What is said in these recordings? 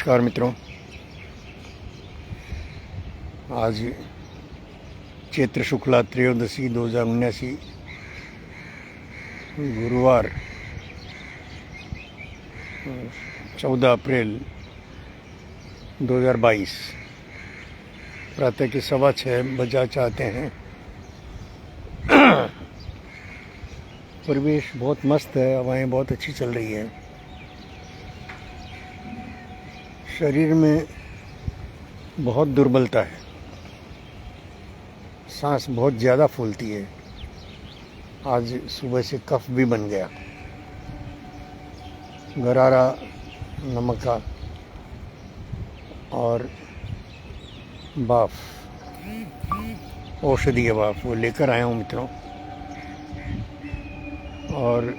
नमस्कार मित्रों। आज चैत्र शुक्ला त्रयोदशी 2079 गुरुवार 14 अप्रैल 2022 प्रातः के 6:15 बजा चाहते हैं। परिवेश बहुत मस्त है, हवाएं बहुत अच्छी चल रही है। शरीर में बहुत दुर्बलता है, सांस बहुत ज़्यादा फूलती है। आज सुबह से कफ भी बन गया। गरारा नमक का और बाफ, औषधीय बाफ वो लेकर आया हूँ मित्रों। और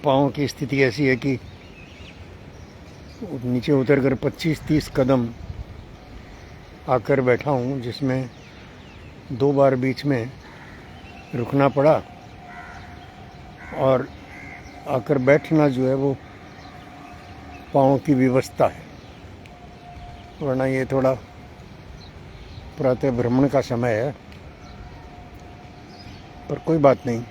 पाँव की स्थिति ऐसी है कि नीचे उतरकर 25-30 कदम आकर बैठा हूँ, जिसमें 2 बार बीच में रुकना पड़ा और आकर बैठना जो है वो पाँव की विवस्था है, वरना ये थोड़ा प्रातः भ्रमण का समय है। पर कोई बात नहीं,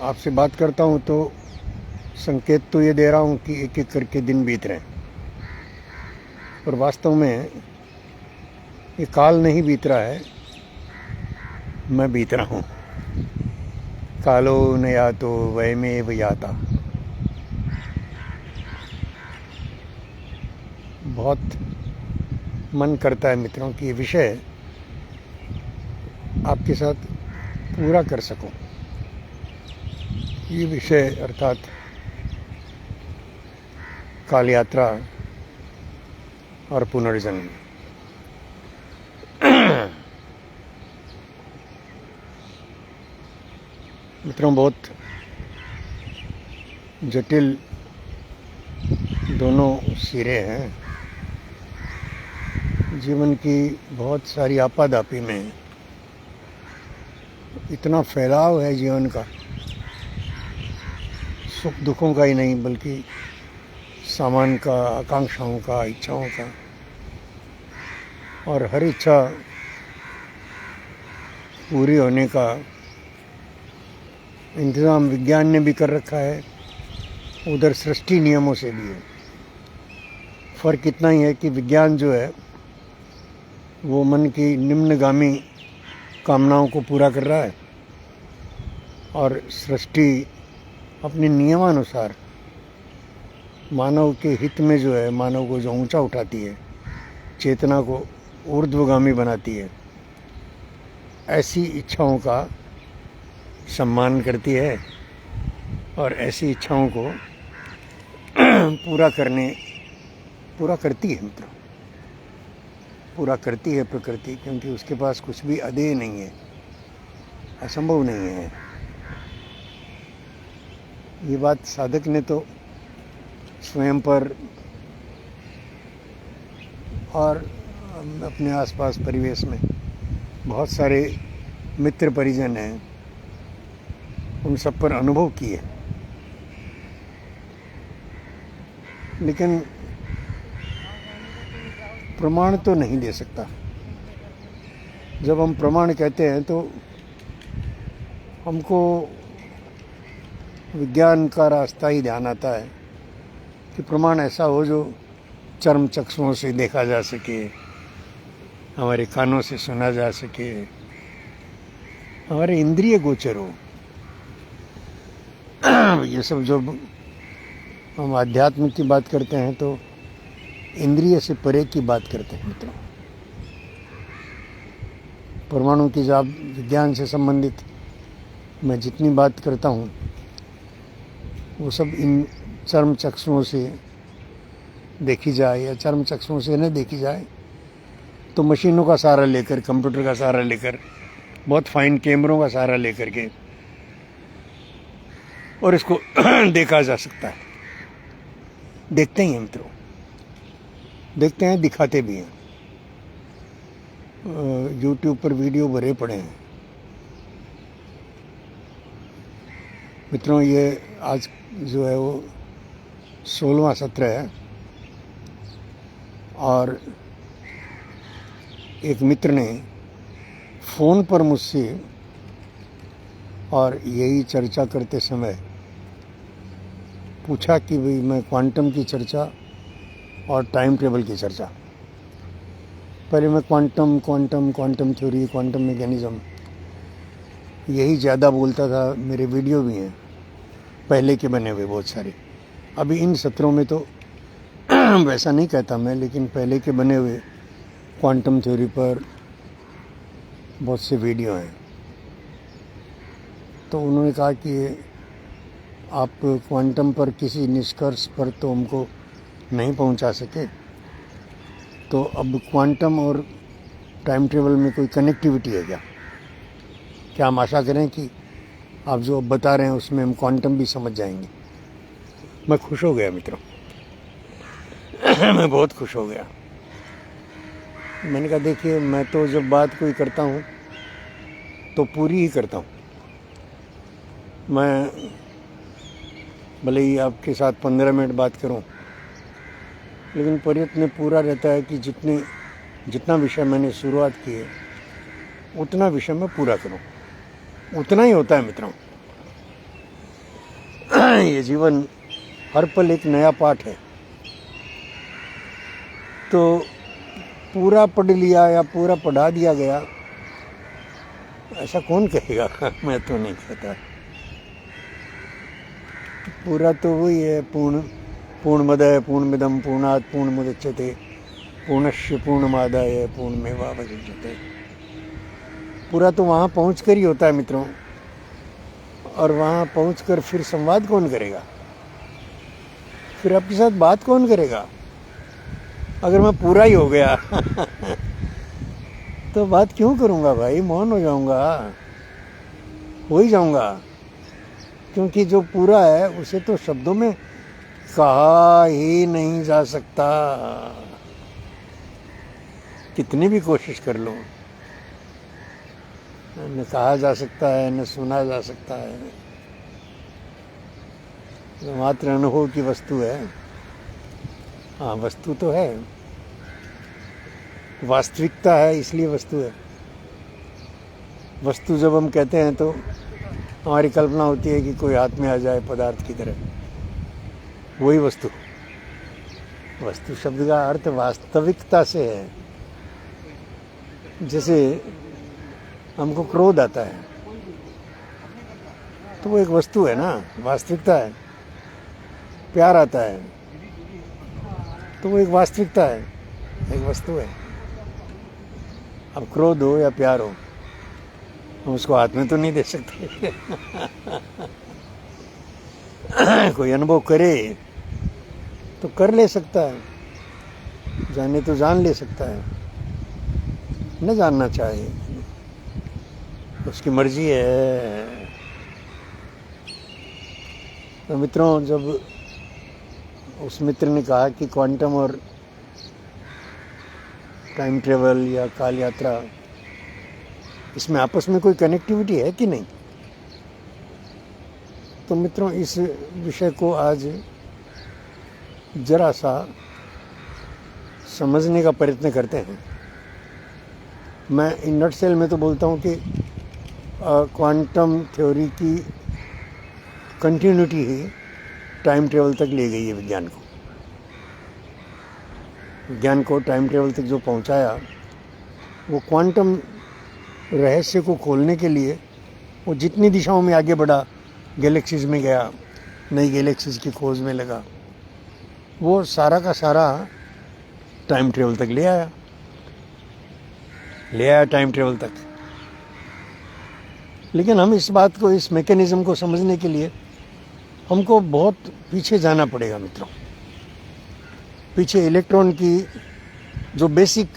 आपसे बात करता हूँ तो संकेत तो ये दे रहा हूँ कि एक एक करके दिन बीत रहे हैं, पर वास्तव में ये काल नहीं बीत रहा है, मैं बीत रहा हूँ। कालो न यातो वयमेव याता। बहुत मन करता है मित्रों कि ये विषय आपके साथ पूरा कर सकूं। ये विषय अर्थात काल यात्रा और पुनर्जन्म। मित्रों, बहुत जटिल दोनों सिरे हैं। जीवन की बहुत सारी आपाधापी में इतना फैलाव है जीवन का, सुख दुखों का ही नहीं बल्कि सामान का, आकांक्षाओं का, इच्छाओं का। और हर इच्छा पूरी होने का इंतज़ाम विज्ञान ने भी कर रखा है, उधर सृष्टि नियमों से भी है। फ़र्क इतना ही है कि विज्ञान जो है वो मन की निम्नगामी कामनाओं को पूरा कर रहा है और सृष्टि अपने नियमानुसार मानव के हित में जो है, मानव को जो ऊंचा उठाती है, चेतना को ऊर्ध्वगामी बनाती है, ऐसी इच्छाओं का सम्मान करती है और ऐसी इच्छाओं को पूरा करती है मित्रों। पूरा करती है प्रकृति, क्योंकि उसके पास कुछ भी अदेय नहीं है, असंभव नहीं है। ये बात साधक ने तो स्वयं पर और अपने आसपास परिवेश में बहुत सारे मित्र परिजन हैं, उन सब पर अनुभव किए। लेकिन प्रमाण तो नहीं दे सकता। जब हम प्रमाण कहते हैं तो हमको विज्ञान का रास्ता ही ध्यान आता है कि प्रमाण ऐसा हो जो चर्म चक्षुओं से देखा जा सके, हमारे कानों से सुना जा सके, हमारे इंद्रिय गोचर हो। ये सब जो हम आध्यात्म की बात करते हैं तो इंद्रिय से परे की बात करते हैं मित्रों। परमाणु की जब विज्ञान से संबंधित मैं जितनी बात करता हूँ वो सब इन चर्म चक्षुओं से देखी जाए या चर्म चक्षुओं से न देखी जाए तो मशीनों का सहारा लेकर, कंप्यूटर का सहारा लेकर, बहुत फाइन कैमरों का सहारा लेकर के और इसको देखा जा सकता है। देखते ही हैं मित्रों, देखते हैं, दिखाते भी हैं। YouTube पर वीडियो भरे पड़े हैं। मित्रों, ये आज जो है वो 16वां सत्र है और एक मित्र ने फ़ोन पर मुझसे और यही चर्चा करते समय पूछा कि भाई मैं क्वांटम की चर्चा और टाइम टेबल की चर्चा, पहले मैं क्वांटम थ्योरी, क्वांटम मैकेनिज़्म यही ज़्यादा बोलता था। मेरे वीडियो भी हैं पहले के बने हुए बहुत सारे। अभी इन सत्रों में तो वैसा नहीं कहता मैं, लेकिन पहले के बने हुए क्वांटम थ्योरी पर बहुत से वीडियो हैं। तो उन्होंने कहा कि आप क्वांटम पर किसी निष्कर्ष पर तो हमको नहीं पहुंचा सके, तो अब क्वांटम और टाइम ट्रेवल में कोई कनेक्टिविटी है क्या हम आशा करें कि आप जो अब बता रहे हैं उसमें हम क्वांटम भी समझ जाएंगे। मैं खुश हो गया मित्रों मैं बहुत खुश हो गया। मैंने कहा देखिए, मैं तो जब बात कोई करता हूँ तो पूरी ही करता हूँ। मैं भले ही आपके साथ 15 मिनट बात करूं, लेकिन प्रयत्न पूरा रहता है कि जितना विषय मैंने शुरुआत की है उतना विषय मैं पूरा करूं। उतना ही होता है मित्रों ये जीवन हर पल एक नया पाठ है। तो पूरा पढ़ लिया या पूरा पढ़ा दिया गया, ऐसा कौन कहेगा मैं तो नहीं कहता। पूरा तो वही है, पूर्णमदः पूर्णमिदं पूर्णात् पूर्णमुदच्यते पूर्णस्य पूर्णमादाय पूर्णमेवावशिष्यते। पूरा तो वहाँ पहुँच कर ही होता है मित्रों। और वहाँ पहुँच कर फिर संवाद कौन करेगा, फिर आपके साथ बात कौन करेगा? अगर मैं पूरा ही हो गया तो बात क्यों करूँगा भाई, मौन हो जाऊँगा, हो ही जाऊँगा। क्योंकि जो पूरा है उसे तो शब्दों में कहा ही नहीं जा सकता, कितनी भी कोशिश कर लो। न कहा जा सकता है, न सुना जा सकता है। तो मात्र अनुभव की वस्तु है। हाँ, वस्तु तो है, वास्तविकता है, इसलिए वस्तु है। वस्तु जब हम कहते हैं तो हमारी कल्पना होती है कि कोई हाथ में आ जाए पदार्थ की तरह, वही वस्तु। वस्तु शब्द का अर्थ वास्तविकता से है। जैसे हमको क्रोध आता है तो वो एक वस्तु है ना, वास्तविकता है। प्यार आता है तो वो एक वास्तविकता है, एक वस्तु है। अब क्रोध हो या प्यार हो, हम उसको हाथ में तो नहीं दे सकते कोई अनुभव करे तो कर ले सकता है, जाने तो जान ले सकता है, न जानना चाहे उसकी मर्जी है। तो मित्रों, जब उस मित्र ने कहा कि क्वांटम और टाइम ट्रेवल या काल यात्रा, इसमें आपस में कोई कनेक्टिविटी है कि नहीं, तो मित्रों इस विषय को आज जरा सा समझने का प्रयत्न करते हैं। मैं इन नटसेल में तो बोलता हूँ कि क्वांटम थ्योरी की कंटिन्यूटी ही टाइम ट्रेवल तक ले गई है विज्ञान को। विज्ञान को टाइम ट्रेवल तक जो पहुँचाया, वो क्वांटम रहस्य को खोलने के लिए वो जितनी दिशाओं में आगे बढ़ा, गैलेक्सीज में गया, नई गैलेक्सीज की खोज में लगा, वो सारा का सारा टाइम ट्रेवल तक ले आया टाइम ट्रेवल तक। लेकिन हम इस बात को, इस मैकेनिज्म को समझने के लिए हमको बहुत पीछे जाना पड़ेगा मित्रों। पीछे इलेक्ट्रॉन की जो बेसिक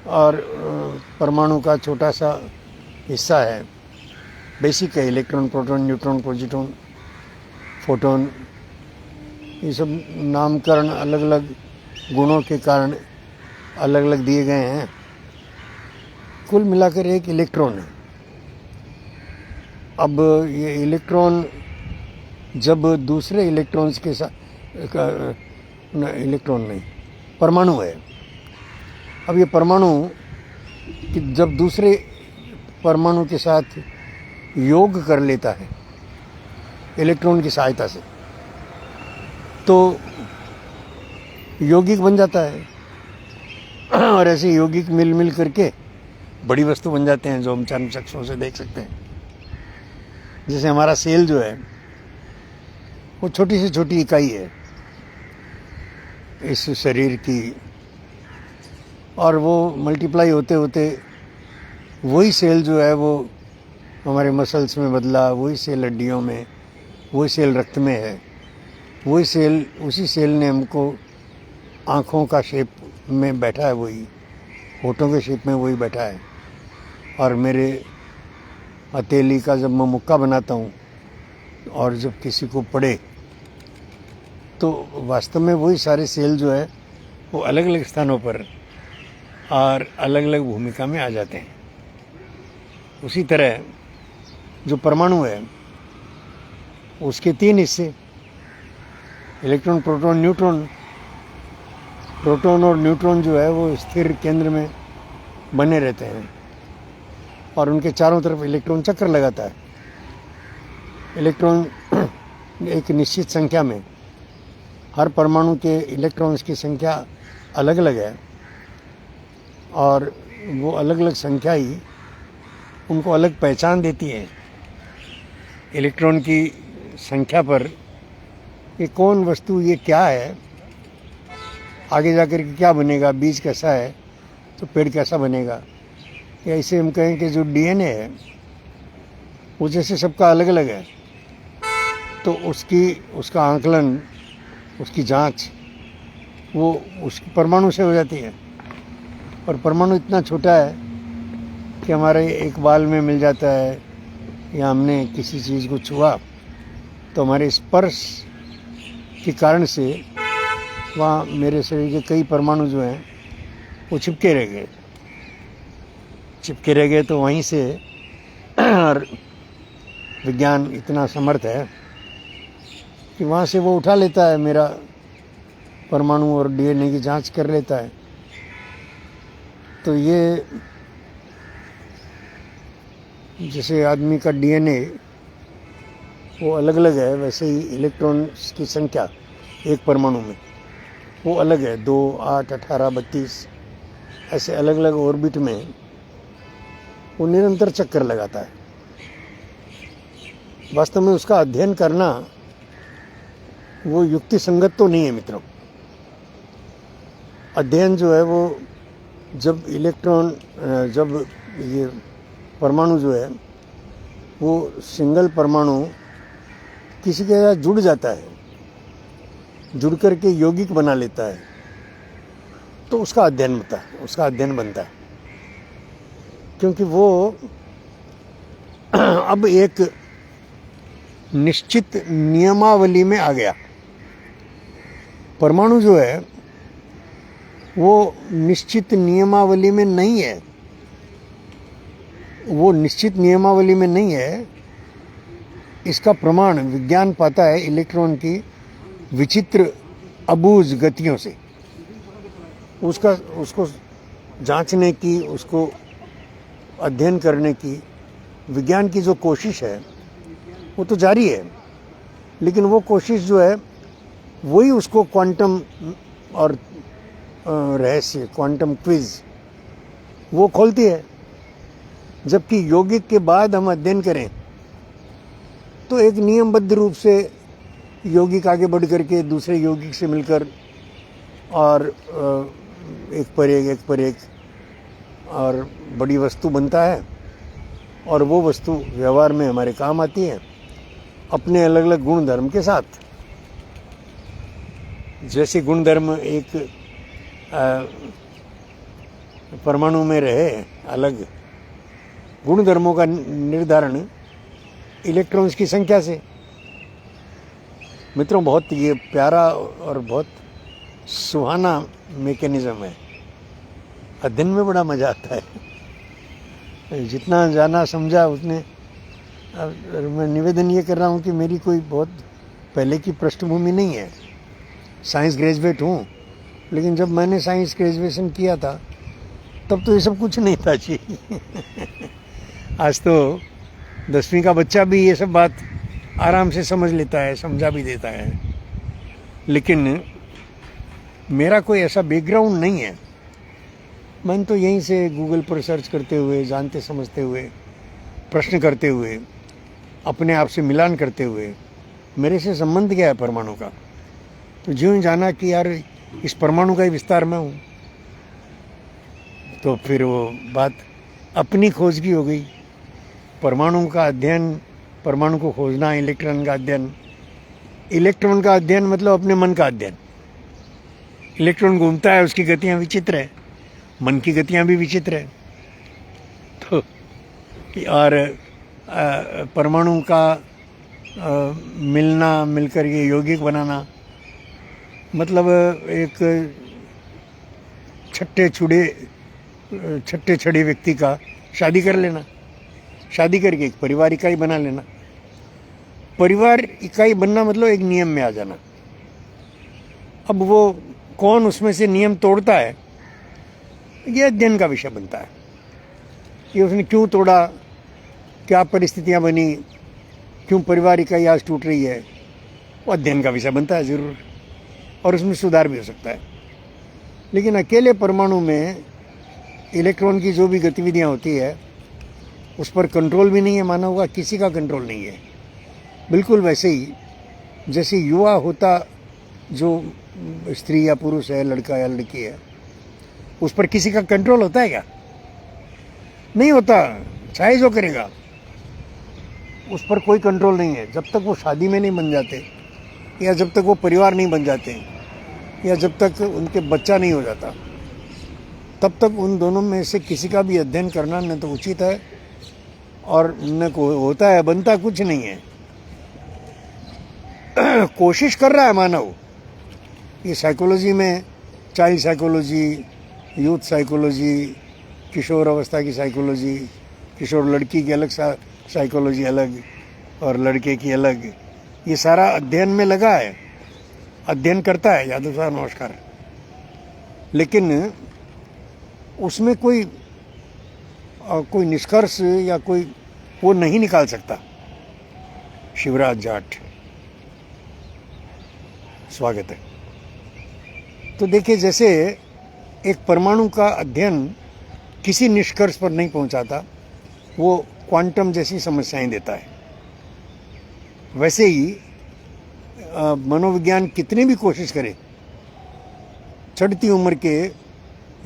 और परमाणु का छोटा सा हिस्सा है, बेसिक है, electron, proton, neutron, positron, photon, ये सब नामकरण अलग अलग गुणों के कारण अलग अलग दिए गए हैं। कुल मिलाकर एक इलेक्ट्रॉन है। अब ये इलेक्ट्रॉन जब दूसरे इलेक्ट्रॉन्स के साथ, इलेक्ट्रॉन नहीं, परमाणु है। अब ये परमाणु कि जब दूसरे परमाणु के साथ योग कर लेता है इलेक्ट्रॉन की सहायता से, तो यौगिक बन जाता है। और ऐसे यौगिक मिल मिल करके बड़ी वस्तु बन जाते हैं जो हम चर्म चक्षुओं से देख सकते हैं। जैसे हमारा सेल जो है वो छोटी से छोटी इकाई है इस शरीर की, और वो मल्टीप्लाई होते होते वही सेल जो है वो हमारे मसल्स में बदला, वही सेल हड्डियों में, वही सेल रक्त में है, वही सेल, उसी सेल ने हमको आँखों का शेप में बैठा है, वही होठों के शेप में वही बैठा है। और मेरे हथेली का जब मैं मुक्का बनाता हूँ और जब किसी को पड़े तो वास्तव में वही सारे सेल जो है वो अलग अलग स्थानों पर और अलग अलग भूमिका में आ जाते हैं। उसी तरह जो परमाणु है उसके 3 हिस्से, इलेक्ट्रॉन, प्रोटॉन, न्यूट्रॉन। प्रोटॉन और न्यूट्रॉन जो है वो स्थिर केंद्र में बने रहते हैं और उनके चारों तरफ इलेक्ट्रॉन चक्कर लगाता है। इलेक्ट्रॉन एक निश्चित संख्या में, हर परमाणु के इलेक्ट्रॉन्स की संख्या अलग अलग है और वो अलग अलग संख्या ही उनको अलग पहचान देती है। इलेक्ट्रॉन की संख्या पर ये कौन वस्तु, ये क्या है, आगे जाकर के क्या बनेगा, बीज कैसा है तो पेड़ कैसा बनेगा, या इसे हम कहें कि जो डीएनए है वो जैसे सबका अलग अलग है, तो उसका आंकलन, उसकी जांच वो उस परमाणु से हो जाती है। और परमाणु इतना छोटा है कि हमारे एक बाल में मिल जाता है, या हमने किसी चीज़ को छुआ तो हमारे स्पर्श के कारण से वहाँ मेरे शरीर के कई परमाणु जो हैं वो चिपके रह गए। तो वहीं से और विज्ञान इतना समर्थ है कि वहाँ से वो उठा लेता है मेरा परमाणु और डीएनए की जांच कर लेता है। तो ये जैसे आदमी का डीएनए वो अलग अलग है, वैसे ही इलेक्ट्रॉन्स की संख्या एक परमाणु में वो अलग है। 2, 8, 18, 32 ऐसे अलग अलग ऑर्बिट में वो निरंतर चक्कर लगाता है। वास्तव में उसका अध्ययन करना वो युक्ति संगत तो नहीं है मित्रों। अध्ययन जो है वो जब जब ये परमाणु जो है वो सिंगल परमाणु किसी के साथ जुड़ जाता है, जुड़ करके यौगिक बना लेता है, तो उसका अध्ययन बनता है। क्योंकि वो अब एक निश्चित नियमावली में आ गया। परमाणु जो है वो निश्चित नियमावली में नहीं है, वो निश्चित नियमावली में नहीं है। इसका प्रमाण विज्ञान पाता है इलेक्ट्रॉन की विचित्र अबूझ गतियों से। उसको जांचने की, उसको अध्ययन करने की विज्ञान की जो कोशिश है वो तो जारी है, लेकिन वो कोशिश जो है वही उसको क्वांटम और रहस्य, क्वांटम क्विज वो खोलती है। जबकि यौगिक के बाद हम अध्ययन करें तो एक नियमबद्ध रूप से यौगिक आगे बढ़ करके दूसरे यौगिक से मिलकर और एक पर एक और बड़ी वस्तु बनता है, और वो वस्तु व्यवहार में हमारे काम आती है अपने अलग अलग गुण धर्म के साथ। जैसे गुण धर्म एक परमाणु में रहे अलग, गुण धर्मों का निर्धारण इलेक्ट्रॉन्स की संख्या से। मित्रों, बहुत ये प्यारा और बहुत सुहाना मैकेनिज्म है। अध्ययन में बड़ा मजा आता है। जितना जाना समझा उतने मैं निवेदन ये कर रहा हूँ कि मेरी कोई बहुत पहले की पृष्ठभूमि नहीं है, साइंस ग्रेजुएट हूँ, लेकिन जब मैंने साइंस ग्रेजुएशन किया था तब तो ये सब कुछ नहीं था जी। आज तो 10वीं का बच्चा भी ये सब बात आराम से समझ लेता है, समझा भी देता है। लेकिन मेरा कोई ऐसा बैकग्राउंड नहीं है। मैंने तो यहीं से गूगल पर सर्च करते हुए, जानते समझते हुए, प्रश्न करते हुए, अपने आप से मिलान करते हुए, मेरे से संबंध क्या है परमाणु का, तो ज्यों ही जाना कि यार इस परमाणु का ही विस्तार में हूँ, तो फिर वो बात अपनी खोज की हो गई। परमाणु का अध्ययन, परमाणु को खोजना, इलेक्ट्रॉन का अध्ययन, इलेक्ट्रॉन का अध्ययन मतलब अपने मन का अध्ययन। इलेक्ट्रॉन घूमता है, उसकी गतियाँ विचित्र है, मन की गतियाँ भी विचित्र है। तो और परमाणु का मिलना, मिलकर ये यौगिक बनाना, मतलब एक छठे छड़े व्यक्ति का शादी कर लेना, शादी करके एक परिवार इकाई बना लेना। परिवार इकाई बनना मतलब एक नियम में आ जाना। अब वो कौन उसमें से नियम तोड़ता है, ये अध्ययन का विषय बनता है। कि उसने क्यों तोड़ा, क्या परिस्थितियां बनी, क्यों परिवार इकाई आज टूट रही है, वो अध्ययन का विषय बनता है ज़रूर, और उसमें सुधार भी हो सकता है। लेकिन अकेले परमाणु में इलेक्ट्रॉन की जो भी गतिविधियां होती है उस पर कंट्रोल भी नहीं है मानव का, किसी का कंट्रोल नहीं है। बिल्कुल वैसे ही जैसे युवा होता जो स्त्री या पुरुष है, लड़का या लड़की है, उस पर किसी का कंट्रोल होता है क्या? नहीं होता, चाहे जो करेगा उस पर कोई कंट्रोल नहीं है। जब तक वो शादी में नहीं बन जाते, या जब तक वो परिवार नहीं बन जाते, या जब तक उनके बच्चा नहीं हो जाता, तब तक उन दोनों में से किसी का भी अध्ययन करना न तो उचित है और न को होता है, बनता कुछ नहीं है। कोशिश कर रहा है मानव, ये साइकोलॉजी में, चाइल्ड साइकोलॉजी, यूथ साइकोलॉजी, किशोर अवस्था की साइकोलॉजी, किशोर लड़की की अलग साइकोलॉजी अलग और लड़के की अलग, ये सारा अध्ययन में लगा है, अध्ययन करता है यादव साहब, नमस्कार। लेकिन उसमें कोई निष्कर्ष या कोई वो नहीं निकाल सकता। शिवराज जाट, स्वागत है। तो देखिए, जैसे एक परमाणु का अध्ययन किसी निष्कर्ष पर नहीं पहुंचाता, वो क्वांटम जैसी समस्याएं देता है, वैसे ही मनोविज्ञान कितनी भी कोशिश करे, चढ़ती उम्र के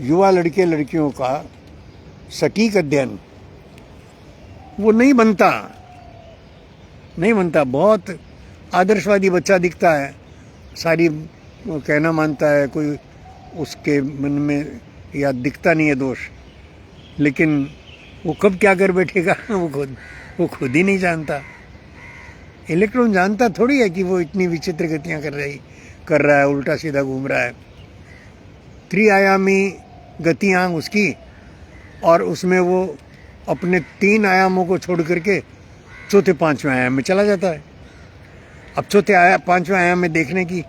युवा लड़के लड़कियों का सटीक अध्ययन वो नहीं बनता। बहुत आदर्शवादी बच्चा दिखता है, सारी कहना मानता है, कोई उसके मन में या दिखता नहीं है दोष, लेकिन वो कब क्या कर बैठेगा वो खुद ही नहीं जानता। इलेक्ट्रॉन जानता थोड़ी है कि वो इतनी विचित्र गतियां कर रहा है, उल्टा सीधा घूम रहा है। त्रिआयामी गतियां उसकी, और उसमें वो अपने 3 आयामों को छोड़ करके चौथे 5वें आयाम में चला जाता है। अब चौथे 5वें आयाम में देखने की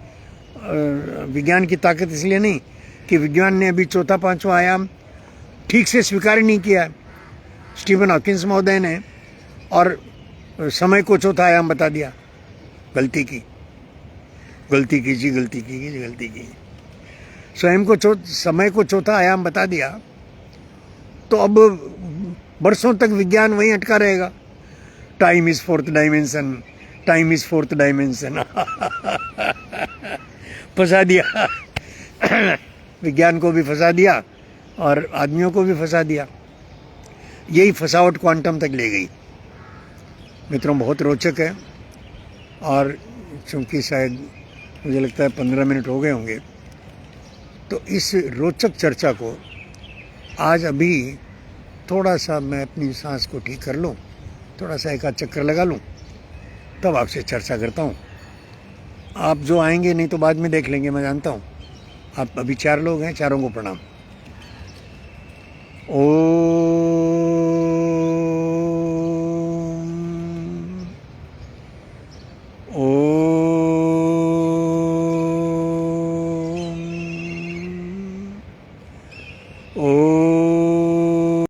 विज्ञान की ताकत इसलिए नहीं कि विज्ञान ने अभी चौथा 5वां आयाम ठीक से स्वीकार ही नहीं किया है। स्टीफन हॉकिंस महोदय ने और समय को चौथा आयाम बता दिया। गलती की। स्वयं को समय को चौथा आयाम बता दिया, तो अब बरसों तक विज्ञान वहीं अटका रहेगा। Time is fourth dimension. फंसा दिया। विज्ञान को भी फंसा दिया और आदमियों को भी फंसा दिया। यही फंसावट क्वांटम तक ले गई। मित्रों, बहुत रोचक है, और चूंकि शायद मुझे लगता है 15 मिनट हो गए होंगे, तो इस रोचक चर्चा को आज अभी थोड़ा सा मैं अपनी सांस को ठीक कर लूँ, थोड़ा सा एक आध चक्कर लगा लूँ, तब आपसे चर्चा करता हूँ। आप जो आएंगे नहीं तो बाद में देख लेंगे, मैं जानता हूँ। आप अभी 4 लोग हैं, चारों को प्रणाम। ओम ओ